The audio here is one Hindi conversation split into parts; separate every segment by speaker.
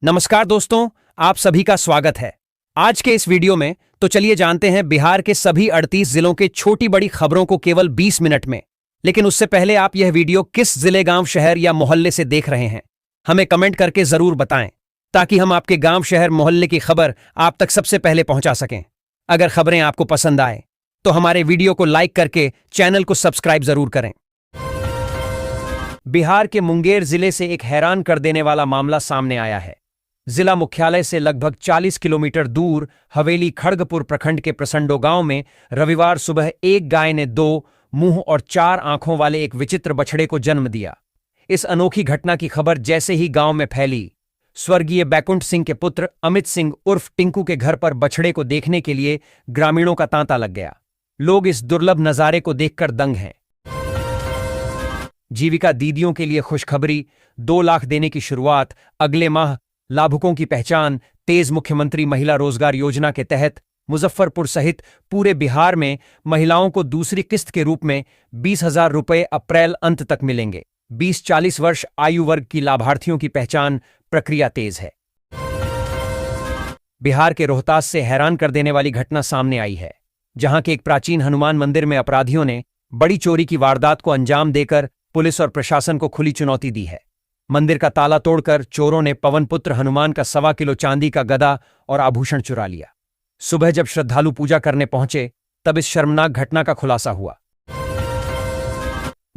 Speaker 1: नमस्कार दोस्तों, आप सभी का स्वागत है। आज के इस वीडियो में तो चलिए जानते हैं बिहार के सभी 38 जिलों के छोटी बड़ी खबरों को केवल 20 मिनट में। लेकिन उससे पहले आप यह वीडियो किस जिले, गांव, शहर या मोहल्ले से देख रहे हैं, हमें कमेंट करके जरूर बताएं, ताकि हम आपके गांव, शहर, मोहल्ले की खबर आप तक सबसे पहले पहुंचा सकें। अगर खबरें आपको पसंद आए तो हमारे वीडियो को लाइक करके चैनल को सब्सक्राइब जरूर करें। बिहार के मुंगेर जिले से एक हैरान कर देने वाला मामला सामने आया है। जिला मुख्यालय से लगभग 40 किलोमीटर दूर हवेली खड़गपुर प्रखंड के प्रसंडो गांव में रविवार सुबह एक गाय ने 2 मुंह और 4 आंखों वाले एक विचित्र बछड़े को जन्म दिया। इस अनोखी घटना की खबर जैसे ही गांव में फैली, स्वर्गीय बैकुंठ सिंह के पुत्र अमित सिंह उर्फ टिंकू के घर पर बछड़े को देखने के लिए ग्रामीणों का तांता लग गया। लोग इस दुर्लभ नजारे को देखकर दंग हैं। जीविका दीदियों के लिए खुशखबरी, 2 लाख देने की शुरुआत, अगले माह लाभुकों की पहचान तेज। मुख्यमंत्री महिला रोजगार योजना के तहत मुजफ्फरपुर सहित पूरे बिहार में महिलाओं को दूसरी किस्त के रूप में 20,000 रुपये अप्रैल अंत तक मिलेंगे। 20-40 वर्ष आयु वर्ग की लाभार्थियों की पहचान प्रक्रिया तेज है। बिहार के रोहतास से हैरान कर देने वाली घटना सामने आई है, जहां के एक प्राचीन हनुमान मंदिर में अपराधियों ने बड़ी चोरी की वारदात को अंजाम देकर पुलिस और प्रशासन को खुली चुनौती दी है। मंदिर का ताला तोड़कर चोरों ने पवन पुत्र हनुमान का 1.25 किलो चांदी का गदा और आभूषण चुरा लिया। सुबह जब श्रद्धालु पूजा करने पहुंचे तब इस शर्मनाक घटना का खुलासा हुआ।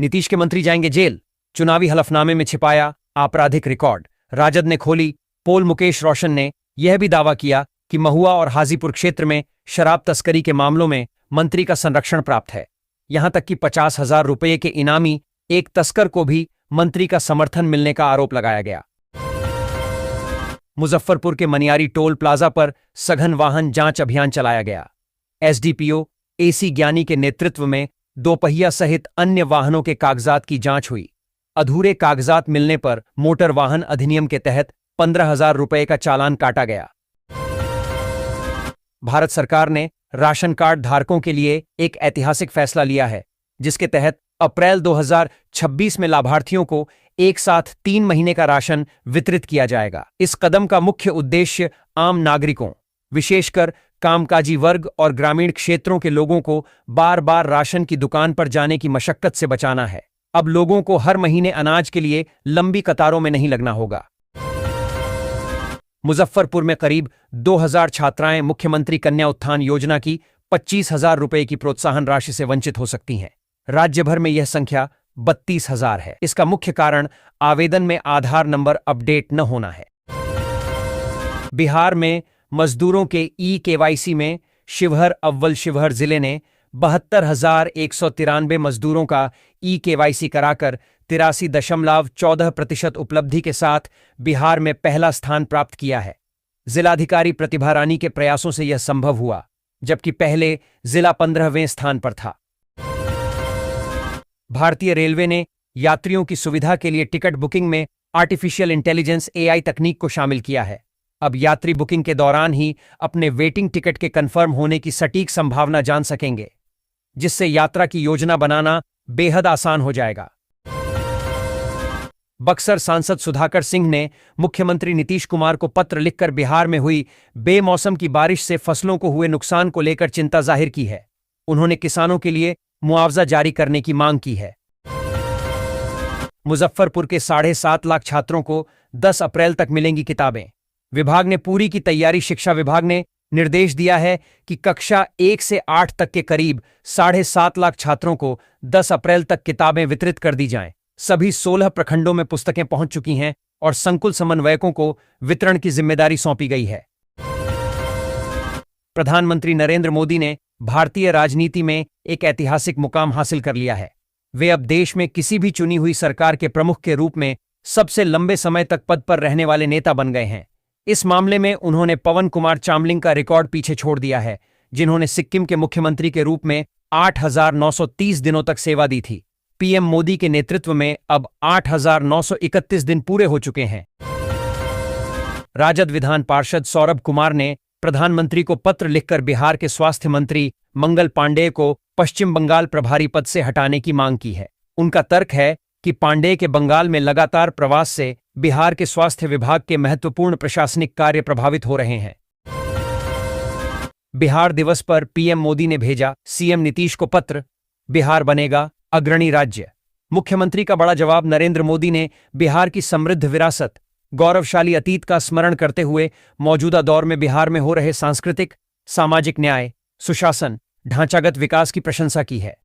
Speaker 1: नीतीश के मंत्री जाएंगे जेल, चुनावी हलफनामे में छिपाया आपराधिक रिकॉर्ड। राजद ने खोली पोल। मुकेश रोशन ने यह भी दावा किया कि महुआ और हाजीपुर क्षेत्र में शराब तस्करी के मामलों में मंत्री का संरक्षण प्राप्त है। यहां तक कि 50,000 रुपये के इनामी एक तस्कर को भी मंत्री का समर्थन मिलने का आरोप लगाया गया। मुजफ्फरपुर के मनियारी टोल प्लाजा पर सघन वाहन जांच अभियान चलाया गया। एसडीपीओ एसी ज्ञानी के नेतृत्व में 2 पहिया सहित अन्य वाहनों के कागजात की जांच हुई। अधूरे कागजात मिलने पर मोटर वाहन अधिनियम के तहत 15,000 रुपये का चालान काटा गया। भारत सरकार ने राशन कार्ड धारकों के लिए एक ऐतिहासिक फैसला लिया है, जिसके तहत अप्रैल 2026 में लाभार्थियों को एक साथ 3 महीने का राशन वितरित किया जाएगा। इस कदम का मुख्य उद्देश्य आम नागरिकों, विशेषकर कामकाजी वर्ग और ग्रामीण क्षेत्रों के लोगों को बार बार राशन की दुकान पर जाने की मशक्कत से बचाना है। अब लोगों को हर महीने अनाज के लिए लंबी कतारों में नहीं लगना होगा। मुजफ्फरपुर में करीब 2,000 छात्राएं मुख्यमंत्री कन्या उत्थान योजना की 25,000 रुपये की प्रोत्साहन राशि से वंचित हो सकती हैं। राज्य भर में यह संख्या 32,000 है। इसका मुख्य कारण आवेदन में आधार नंबर अपडेट न होना है। बिहार में मजदूरों के ई-केवाईसी में शिवहर अव्वल। शिवहर जिले ने 72,193 मजदूरों का ई-केवाईसी कराकर 83.14% उपलब्धि के साथ बिहार में पहला स्थान प्राप्त किया है। जिलाधिकारी प्रतिभा रानी के प्रयासों से यह संभव हुआ, जबकि पहले जिला 15वें स्थान पर था। भारतीय रेलवे ने यात्रियों की सुविधा के लिए टिकट बुकिंग में आर्टिफिशियल इंटेलिजेंस एआई तकनीक को शामिल किया है। अब यात्री बुकिंग के दौरान ही अपने वेटिंग टिकट के कंफर्म होने की सटीक संभावना जान सकेंगे, जिससे यात्रा की योजना बनाना बेहद आसान हो जाएगा। बक्सर सांसद सुधाकर सिंह ने मुख्यमंत्री नीतीश कुमार को पत्र लिखकर बिहार में हुई बेमौसम की बारिश से फसलों को हुए नुकसान को लेकर चिंता जाहिर की है। उन्होंने किसानों के लिए मुआवजा जारी करने की मांग की है। मुजफ्फरपुर के 7.5 लाख छात्रों को 10 अप्रैल तक मिलेंगी किताबें। विभाग ने पूरी की तैयारी। शिक्षा विभाग ने निर्देश दिया है कि कक्षा 1 से 8 तक के करीब 7.5 लाख छात्रों को 10 अप्रैल तक किताबें वितरित कर दी जाएं। सभी 16 प्रखंडों में पुस्तकें पहुंच चुकी हैं और संकुल समन्वयकों को वितरण की जिम्मेदारी सौंपी गई है। प्रधानमंत्री नरेंद्र मोदी ने भारतीय राजनीति में एक ऐतिहासिक मुकाम हासिल कर लिया है। वे अब देश में किसी भी चुनी हुई सरकार के प्रमुख के रूप में सबसे लंबे समय तक पद पर रहने वाले नेता बन गए हैं। इस मामले में उन्होंने पवन कुमार चामलिंग का रिकॉर्ड पीछे छोड़ दिया है, जिन्होंने सिक्किम के मुख्यमंत्री के रूप में 8,930 दिनों तक सेवा दी थी। पीएम मोदी के नेतृत्व में अब 8,931 दिन पूरे हो चुके हैं। राजद विधान पार्षद सौरभ कुमार ने प्रधानमंत्री को पत्र लिखकर बिहार के स्वास्थ्य मंत्री मंगल पांडेय को पश्चिम बंगाल प्रभारी पद से हटाने की मांग की है। उनका तर्क है कि पांडेय के बंगाल में लगातार प्रवास से बिहार के स्वास्थ्य विभाग के महत्वपूर्ण प्रशासनिक कार्य प्रभावित हो रहे हैं। बिहार दिवस पर पीएम मोदी ने भेजा सीएम नीतीश को पत्र, बिहार बनेगा अग्रणी राज्य। मुख्यमंत्री का बड़ा जवाब। नरेंद्र मोदी ने बिहार की समृद्ध विरासत, गौरवशाली अतीत का स्मरण करते हुए मौजूदा दौर में बिहार में हो रहे सांस्कृतिक, सामाजिक न्याय, सुशासन, ढांचागत विकास की प्रशंसा की है।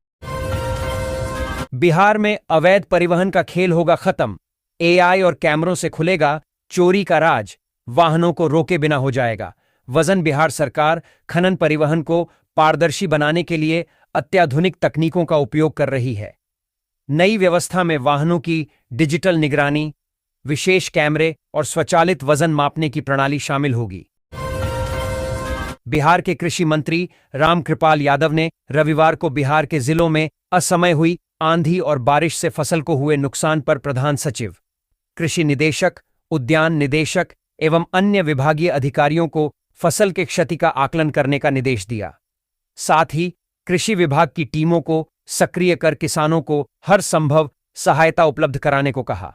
Speaker 1: बिहार में अवैध परिवहन का खेल होगा खत्म, एआई और कैमरों से खुलेगा चोरी का राज, वाहनों को रोके बिना हो जाएगा वजन। बिहार सरकार खनन परिवहन को पारदर्शी बनाने के लिए अत्याधुनिक तकनीकों का उपयोग कर रही है। नई व्यवस्था में वाहनों की डिजिटल निगरानी, विशेष कैमरे और स्वचालित वजन मापने की प्रणाली शामिल होगी। बिहार के कृषि मंत्री रामकृपाल यादव ने रविवार को बिहार के जिलों में असमय हुई आंधी और बारिश से फसल को हुए नुकसान पर प्रधान सचिव, कृषि निदेशक, उद्यान निदेशक एवं अन्य विभागीय अधिकारियों को फसल के क्षति का आकलन करने का निर्देश दिया। साथ ही कृषि विभाग की टीमों को सक्रिय कर किसानों को हर संभव सहायता उपलब्ध कराने को कहा।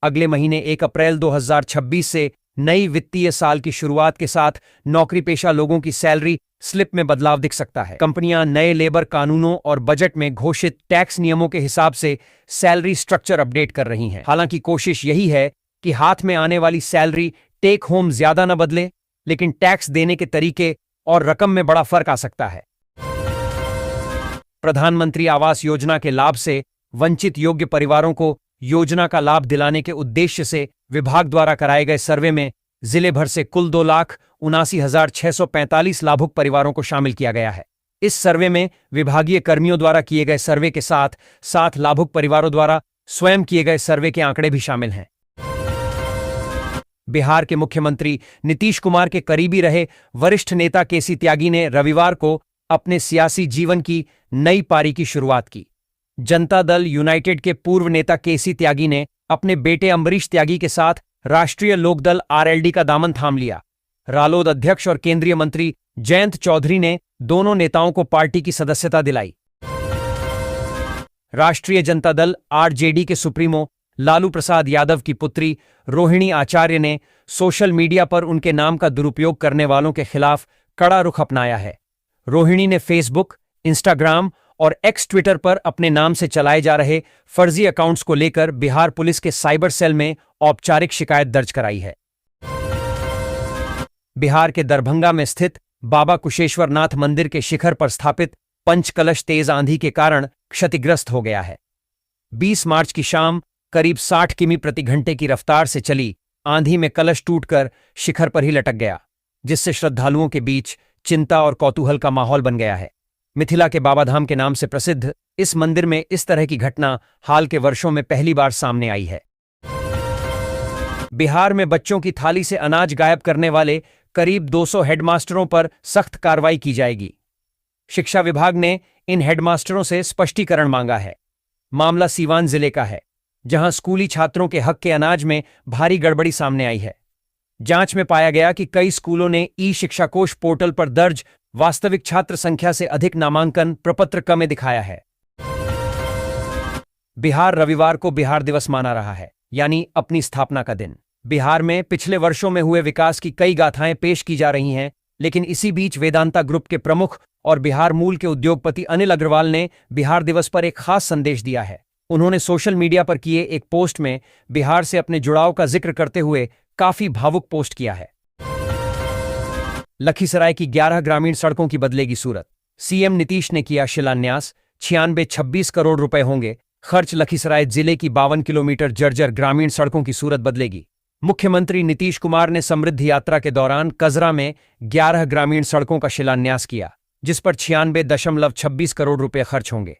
Speaker 1: अगले महीने 1 अप्रैल 2026 से नई वित्तीय साल की शुरुआत के साथ नौकरीपेशा लोगों की सैलरी स्लिप में बदलाव दिख सकता है। कंपनियां नए लेबर कानूनों और बजट में घोषित टैक्स नियमों के हिसाब से सैलरी स्ट्रक्चर अपडेट कर रही हैं। हालांकि कोशिश यही है कि हाथ में आने वाली सैलरी टेक होम ज्यादा न बदले, लेकिन टैक्स देने के तरीके और रकम में बड़ा फर्क आ सकता है। प्रधानमंत्री आवास योजना के लाभ से वंचित योग्य परिवारों को योजना का लाभ दिलाने के उद्देश्य से विभाग द्वारा कराए गए सर्वे में जिले भर से कुल 2,79,645 लाभुक परिवारों को शामिल किया गया है। इस सर्वे में विभागीय कर्मियों द्वारा किए गए सर्वे के साथ साथ लाभुक परिवारों द्वारा स्वयं किए गए सर्वे के आंकड़े भी शामिल हैं। बिहार के मुख्यमंत्री नीतीश कुमार के करीबी रहे वरिष्ठ नेता केसी त्यागी ने रविवार को अपने सियासी जीवन की नई पारी की शुरुआत की। जनता दल यूनाइटेड के पूर्व नेता केसी त्यागी ने अपने बेटे अम्बरीश त्यागी के साथ राष्ट्रीय लोकदल आरएलडी का दामन थाम लिया। रालोद अध्यक्ष और केंद्रीय मंत्री जयंत चौधरी ने दोनों नेताओं को पार्टी की सदस्यता दिलाई। राष्ट्रीय जनता दल आरजेडी के सुप्रीमो लालू प्रसाद यादव की पुत्री रोहिणी आचार्य ने सोशल मीडिया पर उनके नाम का दुरुपयोग करने वालों के खिलाफ कड़ा रुख अपनाया है। रोहिणी ने फेसबुक, इंस्टाग्राम और एक्स ट्विटर पर अपने नाम से चलाए जा रहे फर्जी अकाउंट्स को लेकर बिहार पुलिस के साइबर सेल में औपचारिक शिकायत दर्ज कराई है। बिहार के दरभंगा में स्थित बाबा कुशेश्वर नाथ मंदिर के शिखर पर स्थापित पंचकलश तेज आंधी के कारण क्षतिग्रस्त हो गया है। 20 मार्च की शाम करीब 60 किमी प्रति घंटे की रफ्तार से चली आंधी में कलश टूटकर शिखर पर ही लटक गया, जिससे श्रद्धालुओं के बीच चिंता और कौतूहल का माहौल बन गया है। मिथिला के बाबाधाम के नाम से प्रसिद्ध इस मंदिर में इस तरह की घटना हाल के वर्षों में पहली बार सामने आई है। बिहार में बच्चों की थाली से अनाज गायब करने वाले करीब 200 हेडमास्टरों पर सख्त कार्रवाई की जाएगी। शिक्षा विभाग ने इन हेडमास्टरों से स्पष्टीकरण मांगा है। मामला सीवान जिले का है, जहां स्कूली छात्रों के हक के अनाज में भारी गड़बड़ी सामने आई है। जांच में पाया गया कि कई स्कूलों ने ई शिक्षा कोष पोर्टल पर दर्ज वास्तविक छात्र संख्या से अधिक नामांकन प्रपत्र क में दिखाया है। बिहार रविवार को बिहार दिवस माना रहा है, यानी अपनी स्थापना का दिन। बिहार में पिछले वर्षों में हुए विकास की कई गाथाएं पेश की जा रही हैं, लेकिन इसी बीच वेदांता ग्रुप के प्रमुख और बिहार मूल के उद्योगपति अनिल अग्रवाल ने बिहार दिवस पर एक खास संदेश दिया है। उन्होंने सोशल मीडिया पर किए एक पोस्ट में बिहार से अपने जुड़ाव का जिक्र करते हुए काफी भावुक पोस्ट किया है। लखीसराय की 11 ग्रामीण सड़कों की बदलेगी सूरत। सीएम नीतीश ने किया शिलान्यास। 96 करोड़ रुपए होंगे खर्च। लखीसराय जिले की 52 किलोमीटर जर्जर ग्रामीण सड़कों की सूरत बदलेगी। मुख्यमंत्री नीतीश कुमार ने समृद्धि यात्रा के दौरान कजरा में 11 ग्रामीण सड़कों का शिलान्यास किया, जिस पर 96.26 करोड़ रुपए खर्च होंगे।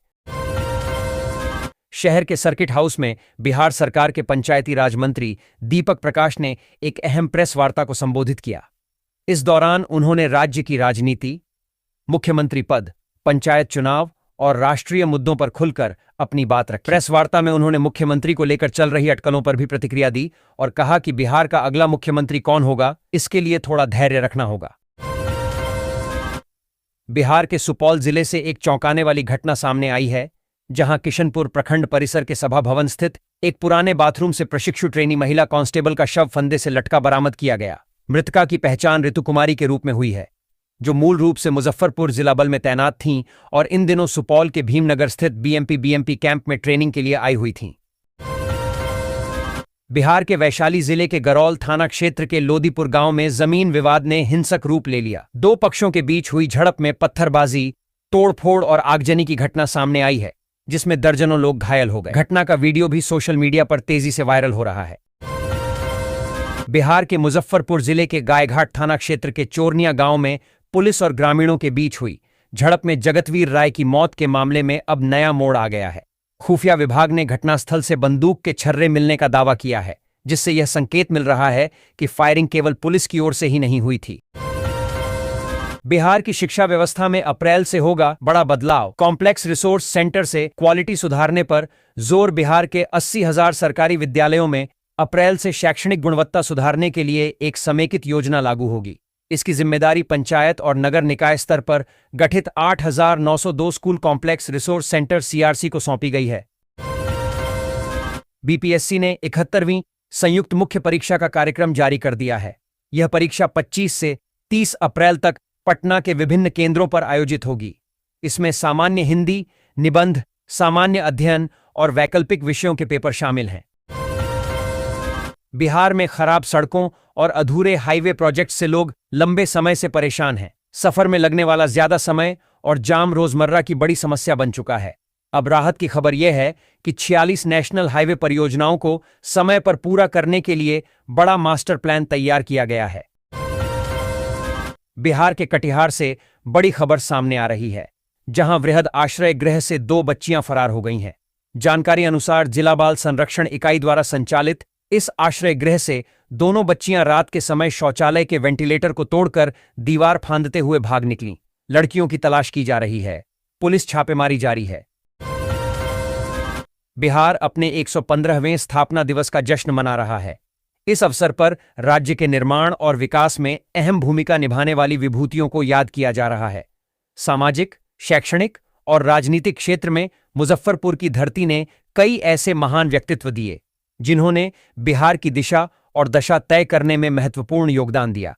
Speaker 1: शहर के सर्किट हाउस में बिहार सरकार के पंचायती राज मंत्री दीपक प्रकाश ने एक अहम प्रेस वार्ता को संबोधित किया। इस दौरान उन्होंने राज्य की राजनीति, मुख्यमंत्री पद, पंचायत चुनाव और राष्ट्रीय मुद्दों पर खुलकर अपनी बात रखी। प्रेस वार्ता में उन्होंने मुख्यमंत्री को लेकर चल रही अटकलों पर भी प्रतिक्रिया दी और कहा कि बिहार का अगला मुख्यमंत्री कौन होगा, इसके लिए थोड़ा धैर्य रखना होगा। बिहार के सुपौल जिले से एक चौंकाने वाली घटना सामने आई है, जहां किशनपुर प्रखंड परिसर के सभा भवन स्थित एक पुराने बाथरूम से प्रशिक्षु ट्रेनी महिला कांस्टेबल का शव फंदे से लटका बरामद किया गया। मृतका की पहचान ऋतु कुमारी के रूप में हुई है, जो मूल रूप से मुजफ्फरपुर जिला बल में तैनात थीं और इन दिनों सुपौल के भीमनगर स्थित बीएमपी कैंप में ट्रेनिंग के लिए आई हुई थीं। बिहार के वैशाली जिले के गरौल थाना क्षेत्र के लोदीपुर गांव में जमीन विवाद ने हिंसक रूप ले लिया। दो पक्षों के बीच हुई झड़प में पत्थरबाजी, तोड़फोड़ और आगजनी की घटना सामने आई है, जिसमें दर्जनों लोग घायल हो गए। घटना का वीडियो भी सोशल मीडिया पर तेजी से वायरल हो रहा है। बिहार के मुजफ्फरपुर जिले के गायघाट थाना क्षेत्र के चोरनिया गांव में पुलिस और ग्रामीणों के बीच हुई झड़प में जगतवीर राय की मौत के मामले में अब नया मोड़ आ गया है। खुफिया विभाग ने घटनास्थल से बंदूक के छर्रे मिलने का दावा किया है, जिससे यह संकेत मिल रहा है कि फायरिंग केवल पुलिस की ओर से ही नहीं हुई थी। बिहार की शिक्षा व्यवस्था में अप्रैल से होगा बड़ा बदलाव। कॉम्प्लेक्स रिसोर्स सेंटर से क्वालिटी सुधारने पर जोर। बिहार के 80,000 सरकारी विद्यालयों में अप्रैल से शैक्षणिक गुणवत्ता सुधारने के लिए एक समेकित योजना लागू होगी। इसकी जिम्मेदारी पंचायत और नगर निकाय स्तर पर गठित 8,902 school complex resource centre CRC को सौंपी गई है। बीपीएससी ने 71वीं संयुक्त मुख्य परीक्षा का कार्यक्रम जारी कर दिया है। यह परीक्षा 25 से 30 अप्रैल तक पटना के विभिन्न केंद्रों पर आयोजित होगी। इसमें सामान्य हिंदी, निबंध, सामान्य अध्ययन और वैकल्पिक विषयों के पेपर शामिल हैं। बिहार में खराब सड़कों और अधूरे हाईवे प्रोजेक्ट से लोग लंबे समय से परेशान हैं। सफर में लगने वाला ज्यादा समय और जाम रोजमर्रा की बड़ी समस्या बन चुका है। अब राहत की खबर यह है कि 46 नेशनल हाईवे परियोजनाओं को समय पर पूरा करने के लिए बड़ा मास्टर प्लान तैयार किया गया है। बिहार के कटिहार से बड़ी खबर सामने आ रही है, जहां वृहद आश्रय गृह से 2 बच्चियां फरार हो गई हैं। जानकारी अनुसार जिला बाल संरक्षण इकाई द्वारा संचालित इस आश्रय गृह से दोनों बच्चियां रात के समय शौचालय के वेंटिलेटर को तोड़कर दीवार फांदते हुए भाग निकलीं। लड़कियों की तलाश की जा रही है। पुलिस छापेमारी जारी है। बिहार अपने 115वें स्थापना दिवस का जश्न मना रहा है। इस अवसर पर राज्य के निर्माण और विकास में अहम भूमिका निभाने वाली विभूतियों को याद किया जा रहा है। सामाजिक, शैक्षणिक और राजनीतिक क्षेत्र में मुजफ्फरपुर की धरती ने कई ऐसे महान व्यक्तित्व दिए, जिन्होंने बिहार की दिशा और दशा तय करने में महत्वपूर्ण योगदान दिया।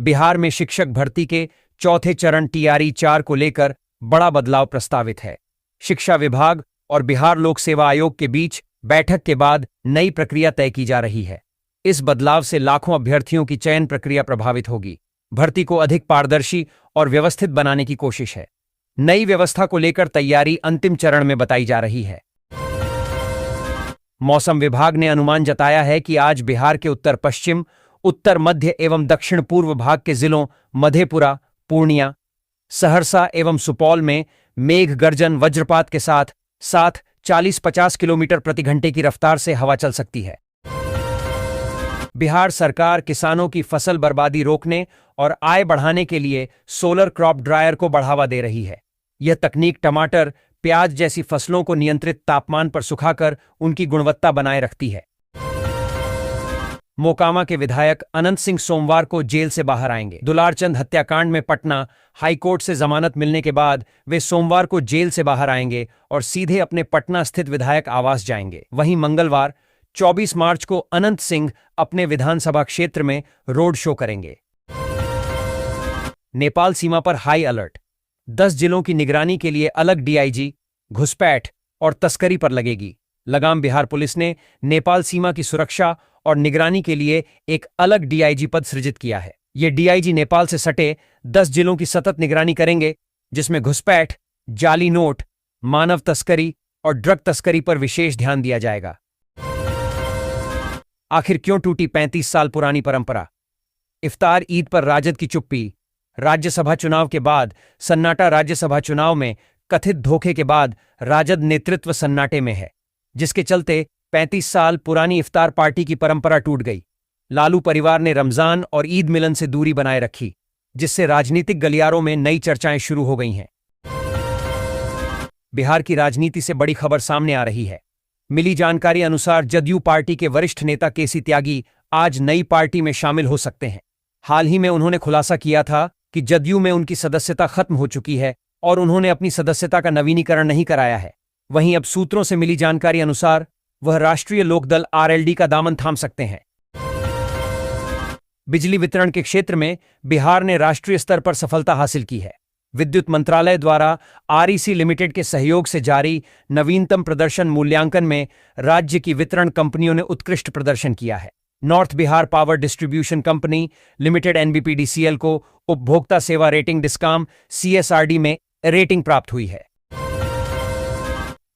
Speaker 1: बिहार में शिक्षक भर्ती के चौथे चरण टीआरई 4 को लेकर बड़ा बदलाव प्रस्तावित है। शिक्षा विभाग और बिहार लोक सेवा आयोग के बीच बैठक के बाद नई प्रक्रिया तय की जा रही है। इस बदलाव से लाखों अभ्यर्थियों की चयन प्रक्रिया प्रभावित होगी। भर्ती को अधिक पारदर्शी और व्यवस्थित बनाने की कोशिश है। नई व्यवस्था को लेकर तैयारी अंतिम चरण में बताई जा रही है। मौसम विभाग ने अनुमान जताया है कि आज बिहार के उत्तर पश्चिम, उत्तर मध्य एवं दक्षिण पूर्व भाग के जिलों मधेपुरा, पूर्णिया, सहरसा एवं सुपौल में मेघ गर्जन वज्रपात के साथ 40-50 किलोमीटर प्रति घंटे की रफ्तार से हवा चल सकती है। बिहार सरकार किसानों की फसल बर्बादी रोकने और आय बढ़ाने के लिए सोलर क्रॉप ड्रायर को बढ़ावा दे रही है। यह तकनीक टमाटर, प्याज जैसी फसलों को नियंत्रित तापमान पर सुखाकर उनकी गुणवत्ता बनाए रखती है। मोकामा के विधायक अनंत सिंह सोमवार को जेल से बाहर आएंगे। दुलारचंद हत्याकांड में पटना हाईकोर्ट से जमानत मिलने के बाद वे सोमवार को जेल से बाहर आएंगे और सीधे अपने पटना स्थित विधायक आवास जाएंगे। वहीं मंगलवार 24 मार्च को अनंत सिंह अपने विधानसभा क्षेत्र में रोड शो करेंगे। नेपाल सीमा पर हाई अलर्ट। 10 जिलों की निगरानी के लिए अलग डीआईजी, घुसपैठ और तस्करी पर लगेगी लगाम। बिहार पुलिस ने नेपाल सीमा की सुरक्षा और निगरानी के लिए एक अलग डीआईजी पद सृजित किया है। ये डीआईजी नेपाल से सटे 10 जिलों की सतत निगरानी करेंगे, जिसमें घुसपैठ, जाली नोट, मानव तस्करी और ड्रग तस्करी पर विशेष ध्यान दिया जाएगा। आखिर क्यों टूटी 35 साल पुरानी परंपरा? इफ्तार ईद पर राजद की चुप्पी। राज्यसभा चुनाव के बाद सन्नाटा। राज्यसभा चुनाव में कथित धोखे के बाद राजद नेतृत्व सन्नाटे में है, जिसके चलते 35 साल पुरानी इफ्तार पार्टी की परंपरा टूट गई। लालू परिवार ने रमजान और ईद मिलन से दूरी बनाए रखी, जिससे राजनीतिक गलियारों में नई चर्चाएं शुरू हो गई हैं। बिहार की राजनीति से बड़ी खबर सामने आ रही है। मिली जानकारी अनुसार जदयू पार्टी के वरिष्ठ नेता केसी त्यागी आज नई पार्टी में शामिल हो सकते हैं। हाल ही में उन्होंने खुलासा किया था कि जदयू में उनकी सदस्यता खत्म हो चुकी है और उन्होंने अपनी सदस्यता का नवीनीकरण नहीं कराया है। वहीं अब सूत्रों से मिली जानकारी अनुसार वह राष्ट्रीय लोकदल आरएलडी का दामन थाम सकते हैं। बिजली वितरण के क्षेत्र में बिहार ने राष्ट्रीय स्तर पर सफलता हासिल की है। विद्युत मंत्रालय द्वारा आरईसी लिमिटेड के सहयोग से जारी नवीनतम प्रदर्शन मूल्यांकन में राज्य की वितरण कंपनियों ने उत्कृष्ट प्रदर्शन किया है। North Bihar Power Distribution Company Limited NBPDCL को उपभोक्ता सेवा रेटिंग डिस्काम सीएसआरडी में रेटिंग प्राप्त हुई है।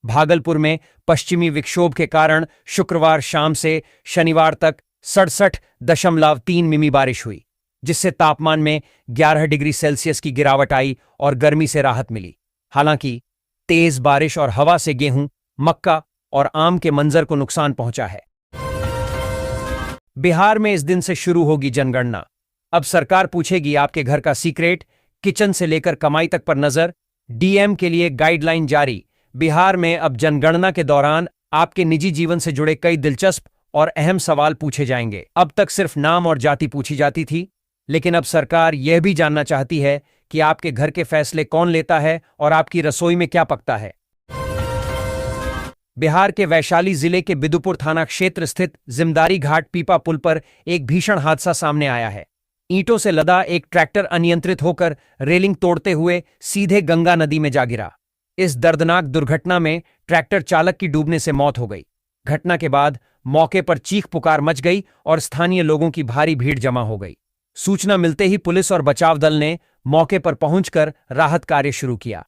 Speaker 1: भागलपुर में पश्चिमी विक्षोभ के कारण शुक्रवार शाम से शनिवार तक 67.3 मिमी बारिश हुई, जिससे तापमान में 11 डिग्री सेल्सियस की गिरावट आई और गर्मी से राहत मिली। हालांकि तेज बारिश और हवा से गेहूं, मक्का और आम के मंजर को नुकसान पहुंचा है। बिहार में इस दिन से शुरू होगी जनगणना। अब सरकार पूछेगी आपके घर का सीक्रेट, किचन से लेकर कमाई तक पर नजर। डीएम के लिए गाइडलाइन जारी। बिहार में अब जनगणना के दौरान आपके निजी जीवन से जुड़े कई दिलचस्प और अहम सवाल पूछे जाएंगे। अब तक सिर्फ नाम और जाति पूछी जाती थी, लेकिन अब सरकार यह भी जानना चाहती है कि आपके घर के फैसले कौन लेता है और आपकी रसोई में क्या पकता है। बिहार के वैशाली जिले के बिदुपुर थाना क्षेत्र स्थित जिमदारी घाट पीपा पुल पर एक भीषण हादसा सामने आया है। ईंटों से लदा एक ट्रैक्टर अनियंत्रित होकर रेलिंग तोड़ते हुए सीधे गंगा नदी में जा गिरा। इस दर्दनाक दुर्घटना में ट्रैक्टर चालक की डूबने से मौत हो गई। घटना के बाद मौके पर चीख पुकार मच गई और स्थानीय लोगों की भारी भीड़ जमा हो गई। सूचना मिलते ही पुलिस और बचाव दल ने मौके पर पहुंचकर राहत कार्य शुरू किया।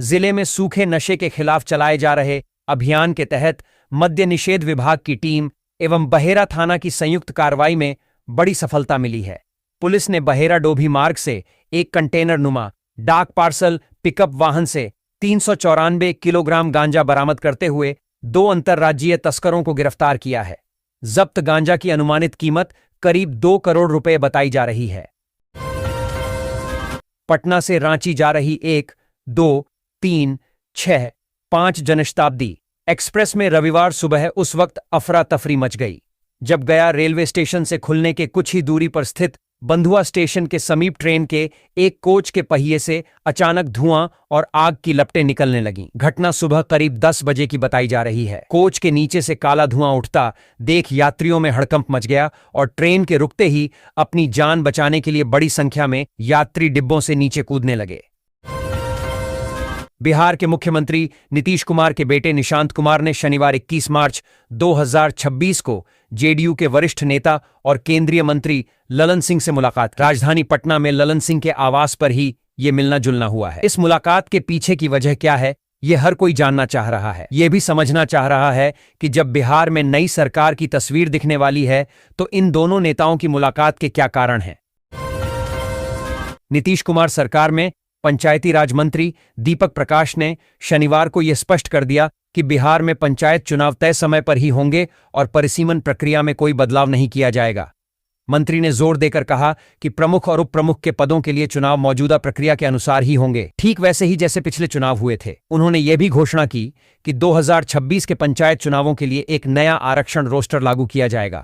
Speaker 1: जिले में सूखे नशे के खिलाफ चलाए जा रहे अभियान के तहत मद्य निषेध विभाग की टीम एवं बहेरा थाना की संयुक्त कार्रवाई में बड़ी सफलता मिली है। पुलिस ने बहेरा डोभी मार्ग से एक कंटेनर नुमा डाक पार्सल पिकअप वाहन से 394 किलोग्राम गांजा बरामद करते हुए 2 अंतर्राज्यीय तस्करों को गिरफ्तार किया है। जब्त गांजा की अनुमानित कीमत करीब 2 करोड़ रुपए बताई जा रही है। पटना से रांची जा रही 1, 2, 3, 6, 5 जनशताब्दी एक्सप्रेस में रविवार सुबह उस वक्त अफरा तफरी मच गई जब गया रेलवे स्टेशन से खुलने के कुछ ही दूरी पर स्थित बंधुआ स्टेशन के समीप ट्रेन के एक कोच के पहिए से अचानक धुआं और आग की लपटें निकलने लगीं। घटना सुबह करीब 10 बजे की बताई जा रही है। कोच के नीचे से काला धुआं उठता देख यात्रियों में हड़कंप मच गया और ट्रेन के रुकते ही अपनी जान बचाने के लिए बड़ी संख्या में यात्री डिब्बों से नीचे कूदने लगे। बिहार के मुख्यमंत्री नीतीश कुमार के बेटे निशांत कुमार ने शनिवार 21 मार्च 2026 को जेडीयू के वरिष्ठ नेता और केंद्रीय मंत्री ललन सिंह से मुलाकात। राजधानी पटना में ललन सिंह के आवास पर ही ये मिलना जुलना हुआ है। इस मुलाकात के पीछे की वजह क्या है, ये हर कोई जानना चाह रहा है। ये भी समझना चाह रहा है कि जब बिहार में नई सरकार की तस्वीर दिखने वाली है तो इन दोनों नेताओं की मुलाकात के क्या कारण हैं। नीतीश कुमार सरकार में पंचायती राज मंत्री दीपक प्रकाश ने शनिवार को यह स्पष्ट कर दिया कि बिहार में पंचायत चुनाव तय समय पर ही होंगे और परिसीमन प्रक्रिया में कोई बदलाव नहीं किया जाएगा। मंत्री ने जोर देकर कहा कि प्रमुख और उप प्रमुख के पदों के लिए चुनाव मौजूदा प्रक्रिया के अनुसार ही होंगे, ठीक वैसे ही जैसे पिछले चुनाव हुए थे। उन्होंने यह भी घोषणा की कि 2026 के पंचायत चुनावों के लिए एक नया आरक्षण रोस्टर लागू किया जाएगा।